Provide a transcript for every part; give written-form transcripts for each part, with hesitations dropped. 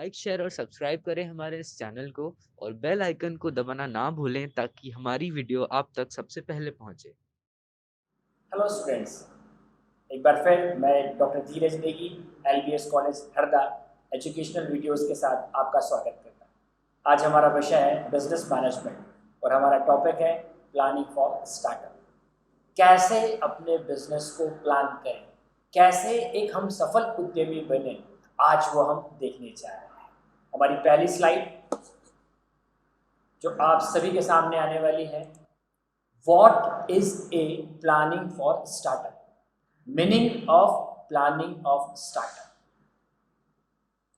Like, share और subscribe करें हमारे इस चैनल को और बेल आइकन को दबाना ना भूलें ताकि हमारी वीडियो आप तक सबसे पहले पहुंचे। हेलो स्टूडेंट्स, एक बार फिर मैं doctor Dheeraj Negi LBS college Harda educational videos के साथ आपका स्वागत करता हूँ। आज हमारा विषय है बिजनेस मैनेजमेंट और हमारा टॉपिक है प्लानिंग फॉर स्टार्टअप। कैसे अपने बिजनेस को प्लान करें, कैसे एक हम सफल उद्यमी बने, आज वो हम देखने जा रहे हैं। हमारी पहली स्लाइड जो आप सभी के सामने आने वाली है, What is a planning for startup? Meaning of planning of startup.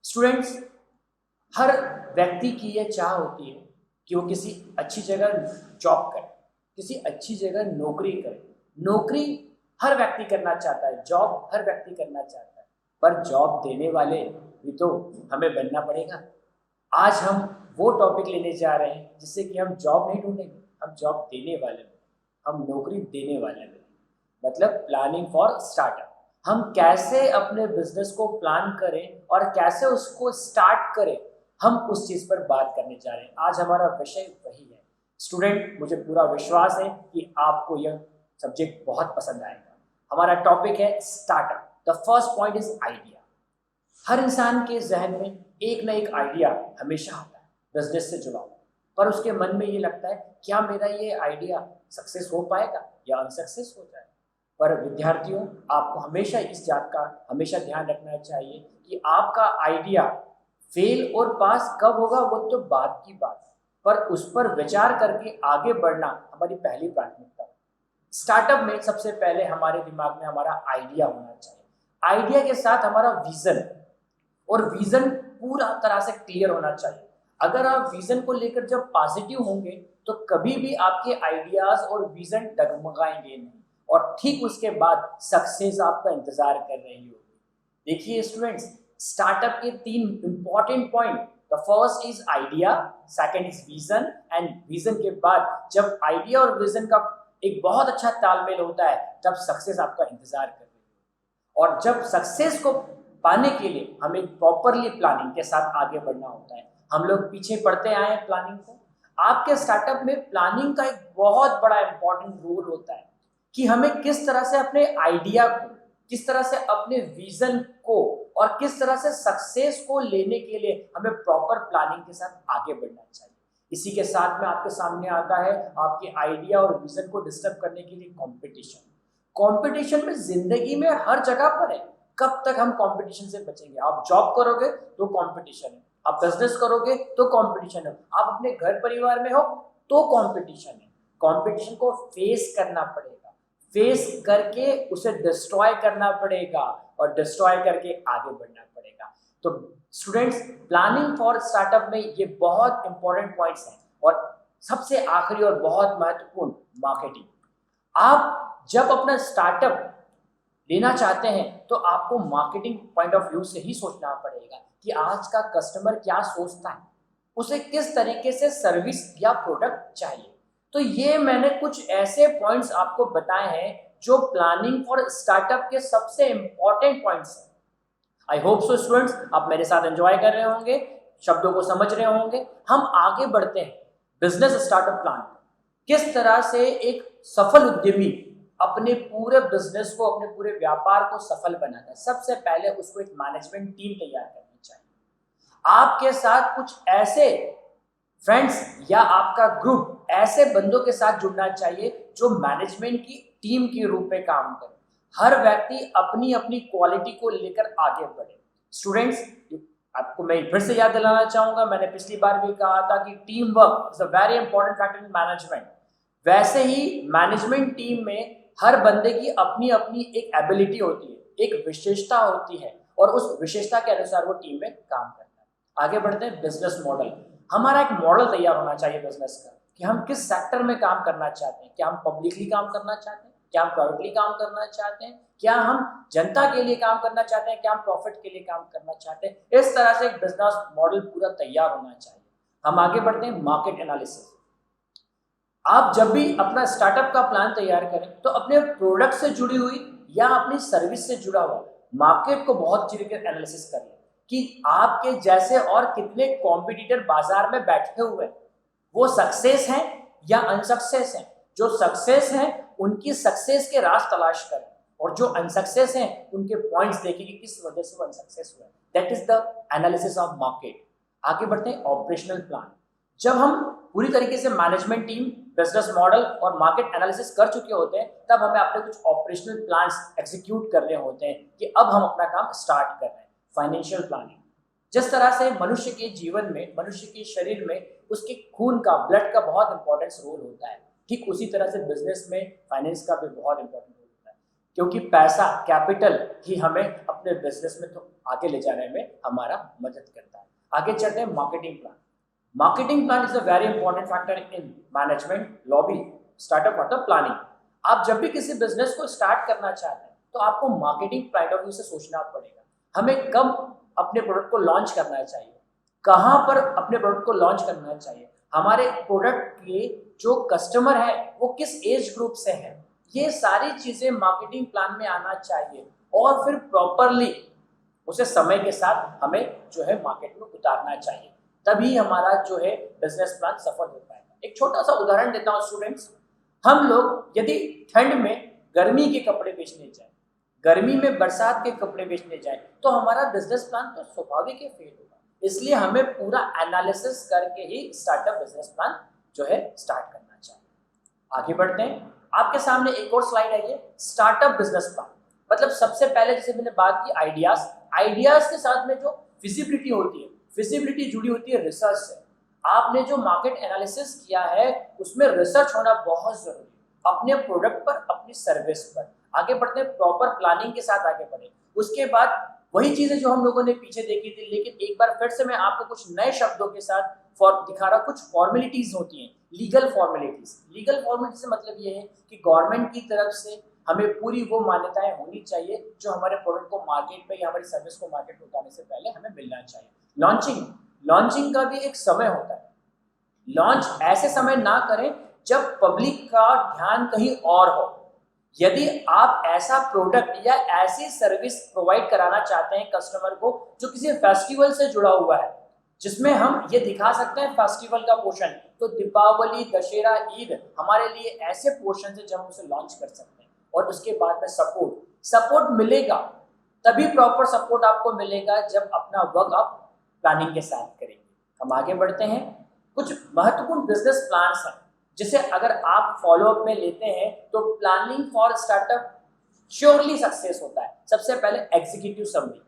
Students, हर व्यक्ति की यह चाह होती है कि वो किसी अच्छी जगह जॉब करे, किसी अच्छी जगह नौकरी करे। नौकरी हर व्यक्ति करना चाहता है, जॉब हर व्यक्ति करना चाहता है, पर जॉब देने वाले भी तो हमें बनना पड़ेगा। आज हम वो टॉपिक लेने जा रहे हैं जिससे कि हम जॉब नहीं ढूंढेंगे, हम जॉब देने वाले हैं, हम नौकरी देने वाले हैं। मतलब प्लानिंग फॉर स्टार्टअप। हम कैसे अपने बिजनेस को प्लान करें और कैसे उसको स्टार्ट करें, हम उस चीज पर बात करने जा रहे हैं। आज हमारा विषय वही है। स्टूडेंट, मुझे पूरा विश्वास है कि आपको यह सब्जेक्ट बहुत पसंद आएगा। हमारा टॉपिक है startup. The first point is idea. हर इंसान के जहन में एक ना एक आइडिया हमेशा आता है बिजनेस से जुड़ा हुआ, पर उसके मन में ये लगता है क्या मेरा ये आइडिया सक्सेस हो पाएगा या अनसक्सेस हो जाएगा। पर विद्यार्थियों, आपको हमेशा इस बात का हमेशा ध्यान रखना चाहिए कि आपका आइडिया फेल और पास कब होगा वो तो बात की बात है, पर उस पर विचार करके आगे बढ़ना हमारी पहली प्राथमिकता है। स्टार्टअप में सबसे पहले हमारे दिमाग में हमारा आइडिया होना चाहिए। आइडिया के साथ हमारा विजन, और विजन पूरा तरह से क्लियर होना चाहिए। अगर आप विजन को लेकर जब पॉजिटिव होंगे तो कभी भी आपके आइडियाज और विजन डगमगाएंगे नहीं, और ठीक उसके बाद सक्सेस आपका इंतजार कर रही होगी। देखिए स्टूडेंट्स, स्टार्टअप के तीन important point, the first is idea, second is vision, and vision के बाद जब आइडिया और विजन का एक बहुत अच्छा तालमेल होता है तब सक्सेस आपका इंतजार कर रही है। और जब सक्सेस को पाने के लिए हमें प्रॉपरली प्लानिंग के साथ आगे बढ़ना होता है। हम लोग पीछे पढ़ते आए हैं प्लानिंग को। आपके स्टार्टअप में प्लानिंग का एक बहुत बड़ा इंपॉर्टेंट रोल होता है कि हमें किस तरह से अपने आइडिया को, किस तरह से अपने विजन को और किस तरह से सक्सेस को लेने के लिए हमें प्रॉपर प्लानिंग के साथ आगे बढ़ना चाहिए। इसी के साथ में आपके सामने आता है आपके आइडिया और विजन को डिस्टर्ब करने के लिए कंपटीशन। कंपटीशन में जिंदगी में हर जगह पर है। कब तक हम कंपटीशन से बचेंगे? आप जॉब करोगे तो कंपटीशन है, आप बिजनेस करोगे तो कंपटीशन है, आप अपने घर परिवार में हो तो कंपटीशन है। कंपटीशन को फेस करना पड़ेगा, फेस करके उसे डिस्ट्रॉय करना पड़ेगा और डिस्ट्रॉय करके आगे बढ़ना पड़ेगा। तो स्टूडेंट्स, प्लानिंग फॉर स्टार्टअप में ये बहुत इंपॉर्टेंट पॉइंट्स हैं। और सबसे आखिरी और बहुत महत्वपूर्ण, मार्केटिंग। आप जब अपना स्टार्टअप लेना चाहते हैं तो आपको मार्केटिंग पॉइंट ऑफ व्यू से ही सोचना पड़ेगा कि आज का कस्टमर क्या सोचता है, उसे किस तरीके से सर्विस या प्रोडक्ट चाहिए। तो ये मैंने कुछ ऐसे पॉइंट्स आपको बताए हैं जो प्लानिंग फॉर स्टार्टअप के सबसे इंपॉर्टेंट पॉइंट्स हैं। आई होप सो स्टूडेंट्स, आप मेरे साथ एंजॉय कर रहे होंगे, शब्दों को समझ रहे होंगे। हम आगे बढ़ते हैं बिजनेस स्टार्टअप प्लान। किस तरह से एक सफल उद्यमी अपने पूरे बिजनेस को, अपने पूरे व्यापार को सफल बनाता है। सबसे पहले उसको एक मैनेजमेंट टीम तैयार करनी चाहिए। आपके साथ कुछ ऐसे फ्रेंड्स या आपका ग्रुप ऐसे बंदों के साथ जुड़ना चाहिए जो मैनेजमेंट की टीम के रूप में काम करे। हर व्यक्ति अपनी अपनी क्वालिटी को लेकर आगे बढ़े। स्टूडेंट्स, आपको मैं फिर से याद दिलाना चाहूंगा, मैंने पिछली बार भी कहा था कि team work is a very important factor in management. वैसे ही मैनेजमेंट टीम में हर बंदे की अपनी अपनी एक एबिलिटी होती है, एक विशेषता होती है, और उस विशेषता के अनुसार वो टीम में काम करता है। आगे बढ़ते हैं बिजनेस मॉडल। हमारा एक मॉडल तैयार होना चाहिए बिजनेस का कि हम किस सेक्टर में काम करना चाहते हैं। क्या हम पब्लिकली काम करना चाहते हैं, क्या हम प्राइवेटली काम करना चाहते हैं, क्या हम जनता के लिए काम करना चाहते हैं, क्या हम प्रॉफिट के लिए काम करना चाहते हैं। इस तरह से एक बिजनेस मॉडल पूरा तैयार होना चाहिए। हम आगे बढ़ते हैं मार्केट एनालिसिस। आप जब भी अपना स्टार्टअप का प्लान तैयार करें तो अपने प्रोडक्ट से जुड़ी हुई या अपनी सर्विस से जुड़ा हुआ मार्केट को बहुत अच्छी तरीके से एनालिसिस कर लें कि आपके जैसे और कितने कॉम्पिटिटर बाजार में बैठे हुए हैं, वो सक्सेस हैं या अनसक्सेस हैं। जो सक्सेस हैं उनकी सक्सेस के राज तलाश करें, और जो अनसक्सेस हैं उनके पॉइंट्स देखें कि किस वजह से वो अनसक्सेस हुआ है। That is the analysis of market. आगे बढ़ते हैं ऑपरेशनल प्लान। जब हम पूरी तरीके से मैनेजमेंट टीम, बिजनेस मॉडल और मार्केट एनालिसिस कर चुके होते हैं, तब हमें अपने कुछ ऑपरेशनल प्लान्स एग्जीक्यूट करने होते हैं कि अब हम अपना काम स्टार्ट कर रहे हैं। Financial planning. जिस तरह से मनुष्य के जीवन में, मनुष्य के शरीर में उसके खून का, ब्लड का बहुत इंपॉर्टेंस रोल होता है, ठीक उसी तरह से बिजनेस में फाइनेंस का भी बहुत इंपॉर्टेंट रोल होता है, क्योंकि पैसा, कैपिटल ही हमें अपने बिजनेस में तो आगे ले जाने में हमारा मदद करता है। आगे चलते हैं marketing plan. Marketing plan is a very important factor in management, lobby, startup और द प्लानिंग। आप जब भी किसी बिजनेस को स्टार्ट करना चाहते हैं तो आपको मार्केटिंग पॉइंट ऑफ व्यू से सोचना पड़ेगा। हमें कब अपने प्रोडक्ट को लॉन्च करना चाहिए, कहाँ पर अपने प्रोडक्ट को लॉन्च करना चाहिए, हमारे प्रोडक्ट के जो कस्टमर है वो किस एज ग्रुप से है, ये सारी चीजें मार्केटिंग प्लान में आना चाहिए। और फिर प्रॉपरली उसे समय के साथ हमें जो है मार्केट में उतारना चाहिए, तभी हमारा जो है बिजनेस प्लान सफल हो पाएगा। एक छोटा सा उदाहरण देता हूँ स्टूडेंट्स। हम लोग यदि ठंड में गर्मी के कपड़े बेचने जाए, गर्मी में बरसात के कपड़े बेचने जाए, तो हमारा बिजनेस प्लान तो स्वाभाविक ही फेल होगा। इसलिए हमें पूरा एनालिसिस करके ही स्टार्टअप बिजनेस प्लान जो है स्टार्ट करना चाहिए। आगे बढ़ते हैं। आपके सामने एक और स्लाइड है, ये स्टार्टअप बिजनेस प्लान। मतलब सबसे पहले जैसे मैंने बात की आइडियाज, आइडियाज के साथ में जो फिजिबिलिटी होती है, फिजिबिलिटी जुड़ी होती है रिसर्च से। आपने जो मार्केट एनालिसिस किया है उसमें रिसर्च होना बहुत जरूरी है, अपने प्रोडक्ट पर, अपनी सर्विस पर। आगे बढ़ते हैं, प्रॉपर प्लानिंग के साथ आगे बढ़े। उसके बाद वही चीजें जो हम लोगों ने पीछे देखी थी, लेकिन एक बार फिर से मैं आपको कुछ नए शब्दों के साथ दिखा रहा। कुछ फॉर्मेलिटीज होती हैं, लीगल फॉर्मेलिटीज। लीगल फॉर्मेलिटीज से मतलब ये है कि गवर्नमेंट की तरफ से हमें पूरी वो मान्यताएं होनी चाहिए जो हमारे प्रोडक्ट को मार्केट में या हमारी सर्विस को मार्केट में उतारने से पहले हमें मिलना चाहिए। लॉन्चिंग, लॉन्चिंग का भी एक समय होता है। लॉन्च ऐसे समय ना करें जब पब्लिक का ध्यान कहीं और हो। यदि आप ऐसा प्रोडक्ट या ऐसी सर्विस प्रोवाइड कराना चाहते हैं कस्टमर को जो किसी फेस्टिवल से जुड़ा हुआ है, जिसमें हम ये दिखा सकते हैं फेस्टिवल का पोर्शन, तो दीपावली, दशहरा, ईद हमारे लिए ऐसे पोर्शन है जब हम उसे लॉन्च कर सकते हैं। और उसके बाद में सपोर्ट मिलेगा, तभी प्रॉपर सपोर्ट आपको मिलेगा जब अपना वर्क आप प्लानिंग के साथ करेंगे। हम आगे बढ़ते हैं। कुछ महत्वपूर्ण बिजनेस प्लान्स हैं जिसे अगर आप फॉलोअप में लेते हैं तो planning for startup surely success होता है। सबसे पहले एग्जीक्यूटिव समरी,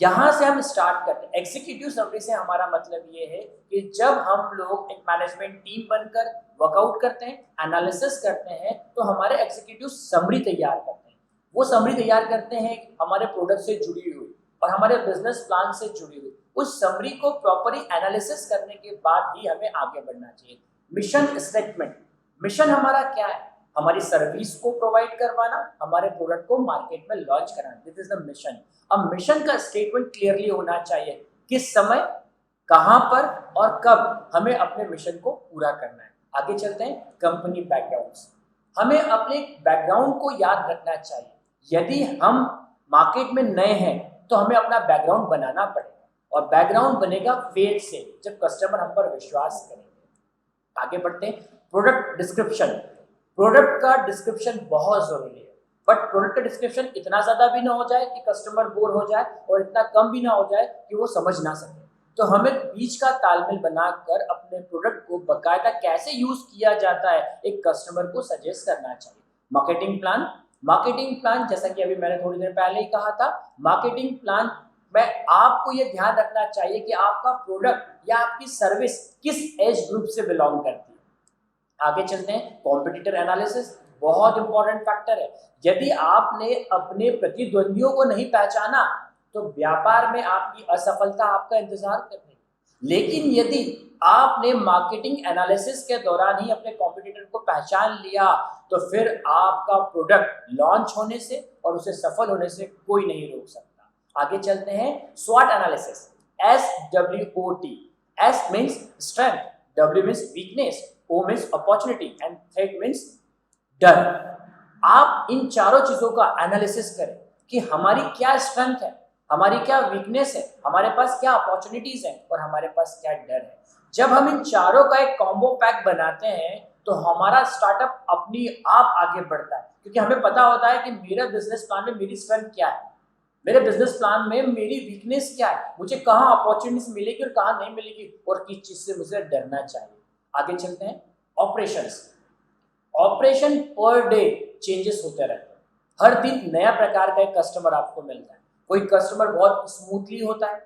यहां से हम स्टार्ट करते हैं। एग्जीक्यूटिव समरी से हमारा मतलब ये है कि जब हम लोग एक मैनेजमेंट टीम बनकर वर्कआउट करते हैं, एनालिसिस करते हैं, तो हमारे एग्जीक्यूटिव समरी तैयार करते हैं। वो समरी तैयार करते हैं हमारे प्रोडक्ट से जुड़ी हुई और हमारे बिजनेस प्लान से जुड़ी हुई। उस समरी को प्रॉपरली एनालिसिस करने के बाद ही हमें आगे बढ़ना चाहिए। मिशन स्टेटमेंट, मिशन हमारा क्या है? हमारी सर्विस को प्रोवाइड करवाना, हमारे प्रोडक्ट को मार्केट में लॉन्च कराना। This is the mission. अब मिशन का स्टेटमेंट क्लियरली होना चाहिए, किस समय, कहां पर और कब हमें अपने मिशन को पूरा करना है। आगे चलते हैं, कंपनी बैकग्राउंड्स। हमें अपने बैकग्राउंड को याद रखना चाहिए। यदि हम मार्केट में नए हैं तो हमें अपना बैकग्राउंड बनाना पड़ेगा, और बैकग्राउंड बनेगा फेथ से, जब कस्टमर हम पर विश्वास करेंगे। आगे बढ़ते हैं, प्रोडक्ट डिस्क्रिप्शन। प्रोडक्ट का डिस्क्रिप्शन बहुत जरूरी है, बट प्रोडक्ट का डिस्क्रिप्शन इतना ज्यादा भी ना हो जाए कि कस्टमर बोर हो जाए और इतना कम भी ना हो जाए कि वो समझ ना सके। तो हमें बीच का तालमेल बनाकर अपने प्रोडक्ट को बकायदा कैसे यूज किया जाता है एक कस्टमर को सजेस्ट करना चाहिए। मार्केटिंग प्लान, मार्केटिंग प्लान जैसा कि अभी मैंने थोड़ी देर पहले ही कहा था, मार्केटिंग प्लान में आपको ये ध्यान रखना चाहिए कि आपका प्रोडक्ट या आपकी सर्विस किस एज ग्रुप से बिलोंग करती है। आगे चलते हैं, कॉम्पिटिटर एनालिसिस बहुत इंपॉर्टेंट फैक्टर है। यदि आपने अपने प्रतिद्वंदियों को नहीं पहचाना तो व्यापार में आपकी असफलता आपका इंतजार कर रही है। लेकिन यदि आपने मार्केटिंग एनालिसिस के दौरान ही अपने कॉम्पिटिटर को पहचान लिया तो फिर आपका प्रोडक्ट लॉन्च होने से और उसे सफल होने से कोई नहीं रोक सकता। आगे चलते हैं, स्वॉट analysis, SWOT। S means strength, W means weakness, O means opportunity and Z means डर। आप इन चारों चीजों का एनालिसिस करें कि हमारी क्या स्ट्रेंथ है, हमारी क्या वीकनेस है, हमारे पास क्या अपॉर्चुनिटीज है और हमारे पास क्या डर है। जब हम इन चारों का एक कॉम्बो पैक बनाते हैं तो हमारा स्टार्टअप अपनी आप आगे बढ़ता है, क्योंकि हमें पता होता है कि मेरा बिजनेस प्लान में मेरी स्ट्रेंथ क्या है, मेरे बिजनेस प्लान में मेरी वीकनेस क्या है, मुझे कहाँ अपॉर्चुनिटीज मिलेगी और कहाँ नहीं मिलेगी और किस चीज से मुझे डरना चाहिए। आगे चलते हैं। Operations. Operation per day changes होते रहते हैं, हर दिन नया प्रकार का एक कस्टमर आपको मिलता है। कोई कस्टमर बहुत स्मूथली होता है,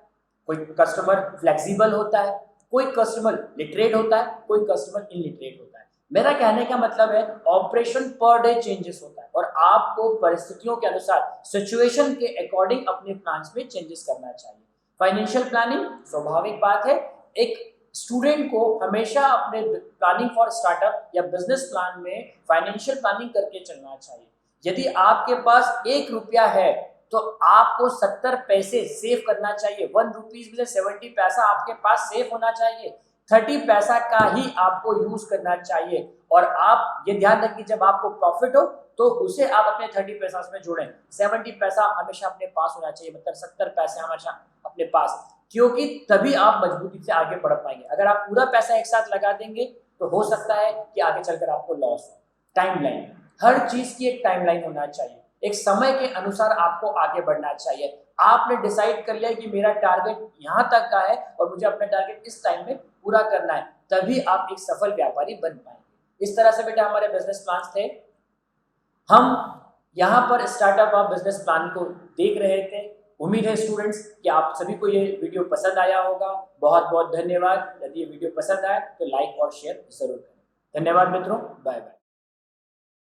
कोई कस्टमर फ्लेक्सिबल होता है, कोई कस्टमर लिटरेट होता है, कोई कस्टमर इनलिटरेट होता है। मेरा कहने का मतलब है ऑपरेशन पर डे चेंजेस होता है और आपको परिस्थितियों के अनुसार सिचुएशन के अकॉर्डिंग अपने प्लान्स में चेंजेस करना चाहिए। फाइनेंशियल प्लानिंग स्वाभाविक बात है, एक स्टूडेंट को हमेशा अपने प्लानिंग फॉर स्टार्टअप या बिजनेस प्लान में फाइनेंशियल प्लानिंग करके चलना चाहिए। यदि आपके पास 1 रुपया है तो आपको 70 पैसे सेव करना चाहिए। 1 रुपीज में से 70 पैसा आपके पास सेव होना चाहिए। 30 पैसा का ही आपको यूज करना चाहिए और आप ये ध्यान रखिए जब आपको प्रॉफिट हो तो उसे आप अपने 30 पैसा में जोड़ें। 70 पैसा हमेशा अपने पास होना चाहिए, मतलब 70 पैसे हमेशा अपने पास, क्योंकि तभी आप मजबूती से आगे बढ़ पाएंगे। अगर आप पूरा पैसा एक साथ लगा देंगे तो हो सकता है कि आगे चलकर आपको लॉस हो। टाइमलाइन, हर चीज की एक टाइमलाइन होना चाहिए, एक समय के अनुसार आपको आगे बढ़ना चाहिए। आपने डिसाइड कर लिया कि मेरा टारगेट यहाँ तक का है और मुझे अपना टारगेट इस टाइम में पूरा करना है, तभी आप एक सफल व्यापारी बन पाएंगे। इस तरह से बेटा हमारे बिजनेस प्लान्स थे। हम यहाँ पर स्टार्टअप ऑफ बिजनेस प्लान को देख रहे थे। उम्मीद है स्टूडेंट्स कि आप सभी को ये वीडियो पसंद आया होगा। बहुत बहुत धन्यवाद। यदि ये वीडियो पसंद आए तो लाइक और शेयर जरूर करें। धन्यवाद मित्रों, बाय बाय।